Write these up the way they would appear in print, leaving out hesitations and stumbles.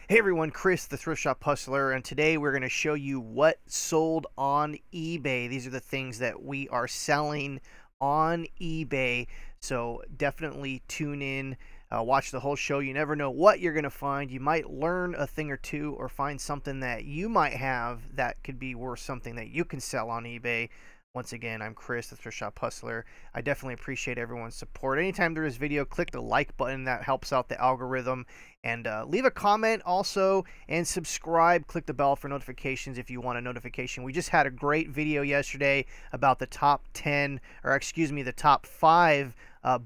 Hey everyone, Chris, the Thrift Shop Hustler, and today we're going to show you what sold on eBay. These are the things that we are selling on eBay, so definitely tune in, watch the whole show. You never know what you're going to find. You might learn a thing or two or find something that you might have that could be worth something that you can sell on eBay. Once again, I'm Chris, the Thrift Shop Hustler. I definitely appreciate everyone's support. Anytime there is video, click the like button. That helps out the algorithm. And leave a comment also, and subscribe. Click the bell for notifications if you want a notification. We just had a great video yesterday about the top 10, or excuse me, the top 5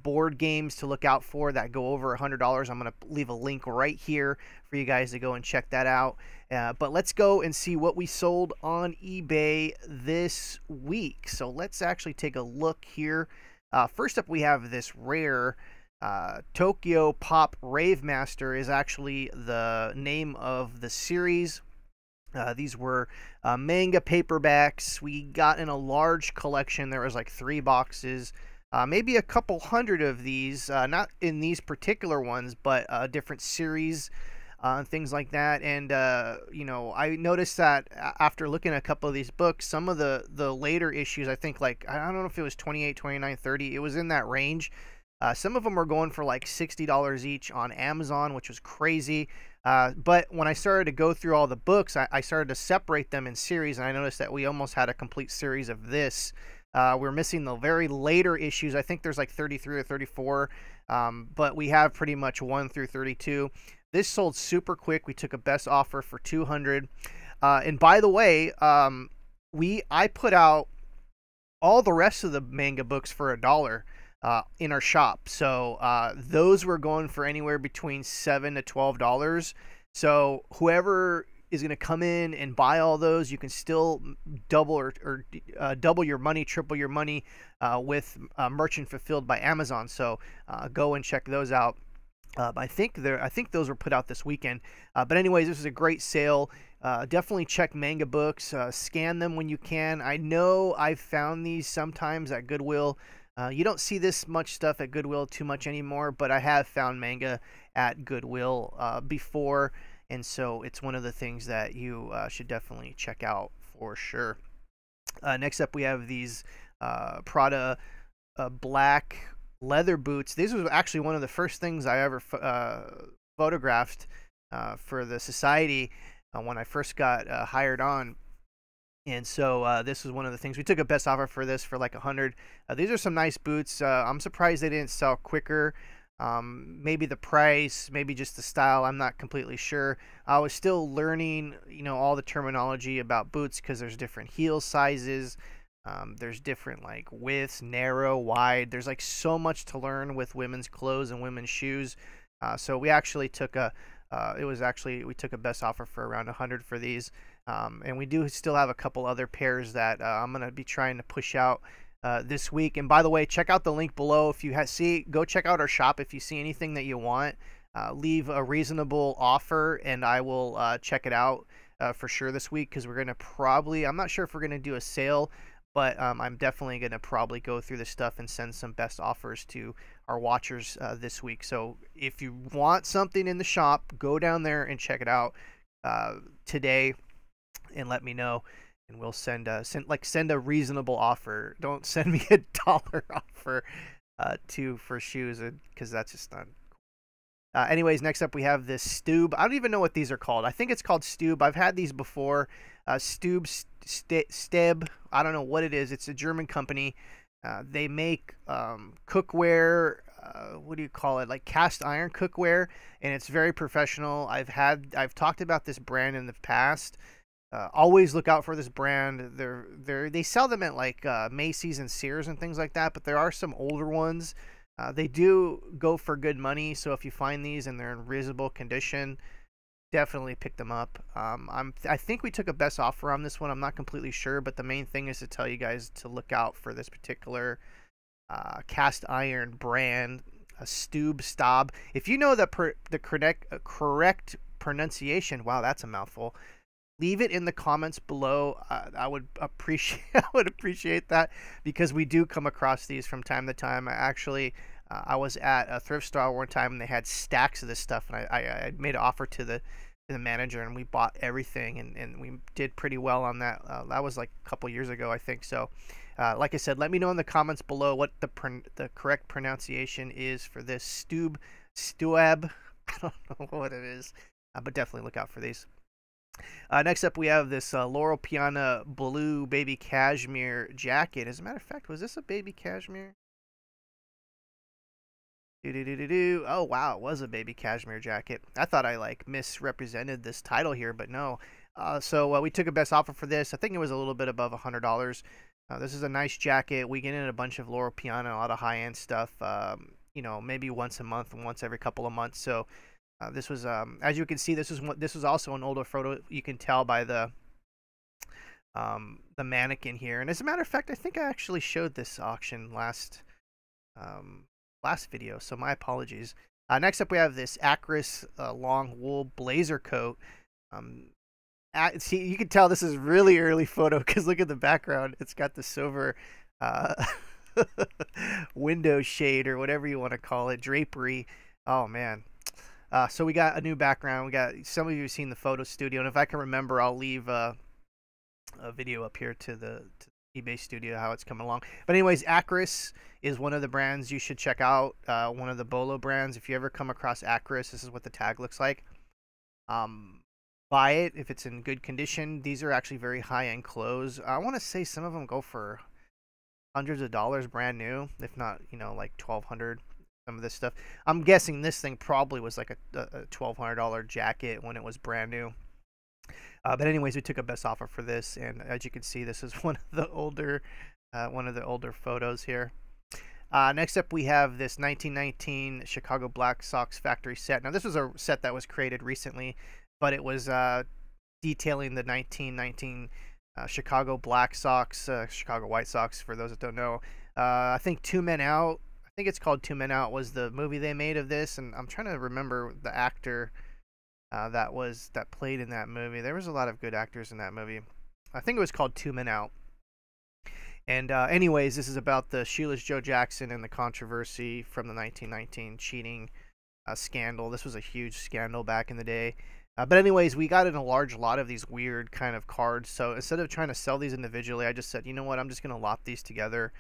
board games to look out for that go over $100. I'm going to leave a link right here for you guys to go and check that out. But let's go and see what we sold on eBay this week. So let's actually take a look here. First up, we have this rare Tokyo Pop Rave Master is actually the name of the series. These were manga paperbacks. We got in a large collection. There was like 3 boxes. Maybe a couple hundred of these, not in these particular ones, but different series and things like that. And you know, I noticed that after looking at a couple of these books, some of the later issues, I think, like, I don't know if it was 28, 29, 30, it was in that range. Some of them were going for like $60 each on Amazon, which was crazy. But when I started to go through all the books, I started to separate them in series, and I noticed that we almost had a complete series of this. We're missing the very later issues. I think there's like 33 or 34, but we have pretty much 1 through 32. This sold super quick. We took a best offer for $200. And by the way, I put out all the rest of the manga books for $1 in our shop. So those were going for anywhere between $7 to $12. So whoever is going to come in and buy all those, you can still double or double your money, triple your money with merchant fulfilled by Amazon. So go and check those out. I think those were put out this weekend. But anyways, this is a great sale. Definitely check manga books. Scan them when you can. I know I've found these sometimes at Goodwill. You don't see this much stuff at Goodwill too much anymore, but I have found manga at Goodwill before, and so it's one of the things that you should definitely check out for sure. Next up, we have these Prada black leather boots. These was actually one of the first things I ever photographed for the society when I first got hired on. And so this was one of the things. We took a best offer for this for like $100. These are some nice boots. I'm surprised they didn't sell quicker. Maybe the price, maybe just the style. I'm not completely sure. I was still learning, you know, all the terminology about boots, because there's different heel sizes. There's different like widths, narrow, wide. There's like so much to learn with women's clothes and women's shoes. So we actually took a we took a best offer for around $100 for these. And we do still have a couple other pairs that I'm going to be trying to push out this week. And by the way, check out the link below. If you go check out our shop. If you see anything that you want, leave a reasonable offer, and I will check it out for sure this week, because we're going to probably, I'm not sure if we're going to do a sale, but I'm definitely going to probably go through the stuff and send some best offers to our watchers this week. So if you want something in the shop, go down there and check it out today and let me know, and we'll send a reasonable offer. Don't send me $1 offer for shoes, because that's just not. Anyways, next up we have this Stube. I don't even know what these are called. I think it's called Stube. I've had these before. Stube, Steb. I don't know what it is. It's a German company. They make cookware. What do you call it? Like cast iron cookware, and it's very professional. I've talked about this brand in the past. Always look out for this brand. They sell them at like Macy's and Sears and things like that, but there are some older ones. They do go for good money, so if you find these and they're in reasonable condition, definitely pick them up. I think we took a best offer on this one. I'm not completely sure, but the main thing is to tell you guys to look out for this particular cast iron brand, a Stube Stab. If you know the correct pronunciation, wow, that's a mouthful. Leave it in the comments below. I would appreciate that, because we do come across these from time to time. I was at a thrift store one time, and they had stacks of this stuff, and I made an offer to the manager, and we bought everything, and we did pretty well on that. That was like a couple years ago, I think. So, like I said, let me know in the comments below what the correct pronunciation is for this Stuab. I don't know what it is, but definitely look out for these. Next up, we have this Laurel Piana blue baby cashmere jacket. As a matter of fact, was this a baby cashmere? Oh wow, it was a baby cashmere jacket. I thought I like misrepresented this title here, but no. So we took a best offer for this. I think it was a little bit above $100. This is a nice jacket. We get in a bunch of Laurel Piana, a lot of high-end stuff. You know, maybe once a month, once every couple of months. So this was, as you can see, this was also an older photo. You can tell by the mannequin here. And as a matter of fact, I think I actually showed this auction last video, so my apologies. Next up, we have this Acris long wool blazer coat. See, you can tell this is really early photo because look at the background. It's got the silver window shade or whatever you want to call it, drapery. Oh man. So we got a new background. We got, some of you have seen the photo studio, and if I can remember, I'll leave a video up here to the eBay studio, how it's coming along. But anyways, Acris is one of the brands you should check out. One of the Bolo brands. If you ever come across Acris, this is what the tag looks like. Buy it if it's in good condition. These are actually very high-end clothes. I want to say some of them go for hundreds of dollars brand new, if not, you know, like $1,200. Some of this stuff. I'm guessing this thing probably was like a $1,200 jacket when it was brand new. But anyways, we took a best offer for this, and as you can see, this is one of the older photos here. Next up, we have this 1919 Chicago Black Sox factory set. Now, this was a set that was created recently, but it was detailing the 1919 Chicago Black Sox, Chicago White Sox, for those that don't know. I think Two Men Out, I think it's called Two Men Out, was the movie they made of this, and I'm trying to remember the actor that played in that movie. There was a lot of good actors in that movie. I think it was called Two Men Out. And anyways, this is about the Shoeless Joe Jackson and the controversy from the 1919 cheating scandal. This was a huge scandal back in the day. But anyways, we got in a large lot of these weird kind of cards. So instead of trying to sell these individually, I just said, you know what, I'm just going to lot these together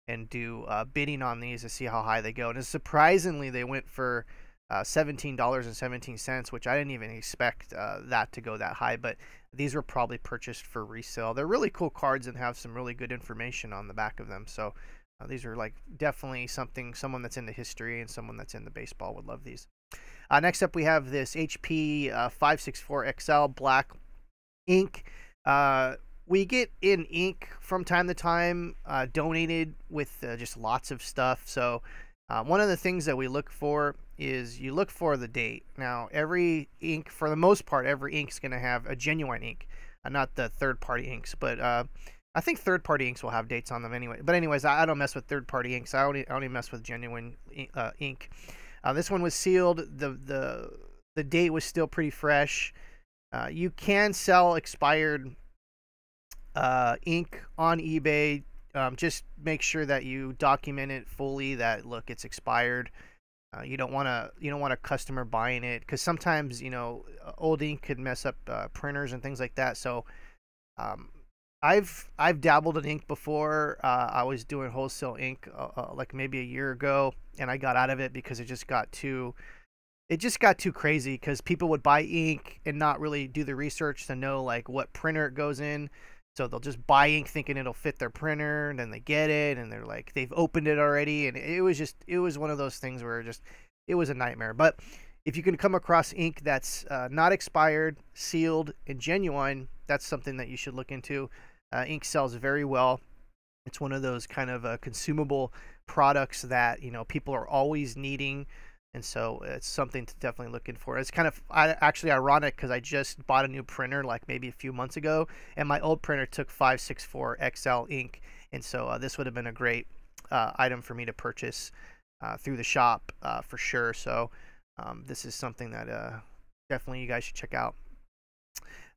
and do bidding on these to see how high they go. And surprisingly, they went for $17.17, which I didn't even expect that to go that high. But these were probably purchased for resale. They're really cool cards and have some really good information on the back of them. So these are like definitely someone that's into history and someone that's into baseball would love these. Next up, we have this HP 564 XL black ink. We get in ink from time to time donated with just lots of stuff. So one of the things that we look for is you look for the date. Now, every ink, for the most part, every ink is going to have a genuine ink, not the third-party inks. But I think third-party inks will have dates on them anyway. But anyways, I don't mess with third-party inks. I only mess with genuine ink. This one was sealed. The date was still pretty fresh. You can sell expired ink on eBay. Just make sure that you document it fully. That look, it's expired. You don't want a customer buying it, because sometimes, you know, old ink could mess up printers and things like that. So I've dabbled in ink before. I was doing wholesale ink like maybe a year ago, and I got out of it because it just got too crazy, because people would buy ink and not really do the research to know like what printer it goes in. So they'll just buy ink thinking it'll fit their printer, and then they get it, and they're like, they've opened it already, and it was one of those things where it was a nightmare. But if you can come across ink that's not expired, sealed, and genuine, that's something that you should look into. Ink sells very well. It's one of those kind of consumable products that, you know, people are always needing. And so it's something to definitely look in for. It's kind of actually ironic, because I just bought a new printer like maybe a few months ago, and my old printer took 564 XL ink. And so this would have been a great item for me to purchase through the shop for sure. So this is something that definitely you guys should check out.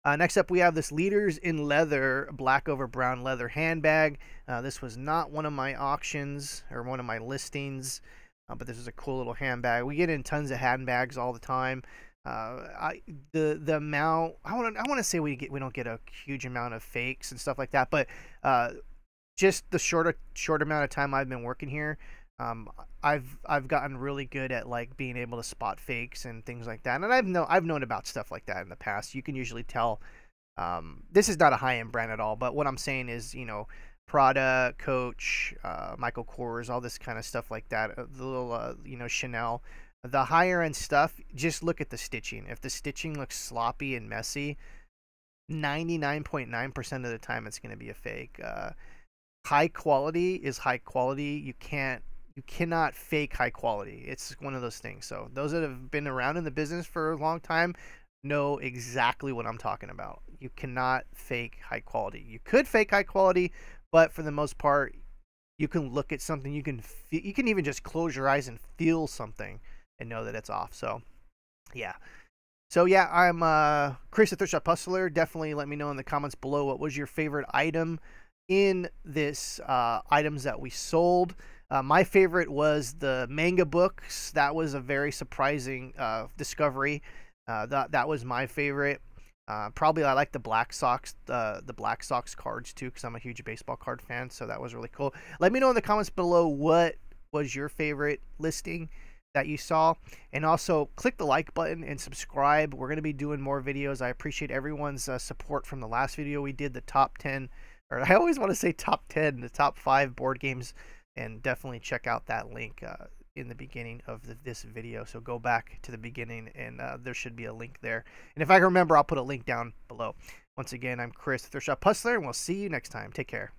Next up, we have this Leaders in Leather black over brown leather handbag. This was not one of my auctions or one of my listings. But this is a cool little handbag. We get in tons of handbags all the time. The amount I want to say we don't get a huge amount of fakes and stuff like that, but just the short amount of time I've been working here, um, I've gotten really good at like being able to spot fakes and things like that. And I've known about stuff like that in the past. You can usually tell. This is not a high end brand at all, but what I'm saying is, Prada, Coach, Michael Kors, all this kind of stuff like that. The little, Chanel. The higher end stuff, just look at the stitching. If the stitching looks sloppy and messy, 99.9% of the time it's going to be a fake. High quality is high quality. You cannot fake high quality. It's one of those things. So those that have been around in the business for a long time know exactly what I'm talking about. You cannot fake high quality. You could fake high quality, but for the most part, you can look at something. You can even just close your eyes and feel something and know that it's off. So yeah. So yeah, I'm Chris, the Thrift Shop Hustler. Definitely let me know in the comments below what was your favorite item in this items that we sold. My favorite was the manga books. That was a very surprising discovery. That was my favorite. Probably I like the Black Sox, the Black Sox cards too, because I'm a huge baseball card fan. So that was really cool. Let me know in the comments below what was your favorite listing that you saw, and also click the like button and subscribe. We're going to be doing more videos. I appreciate everyone's support from the last video we did, the top 10, or I always want to say top 10, the top 5 board games, and definitely check out that link in the beginning of this video. So go back to the beginning and there should be a link there, and if I can remember, I'll put a link down below. Once again, I'm Chris, the Thrift Shop Hustler, and we'll see you next time. Take care.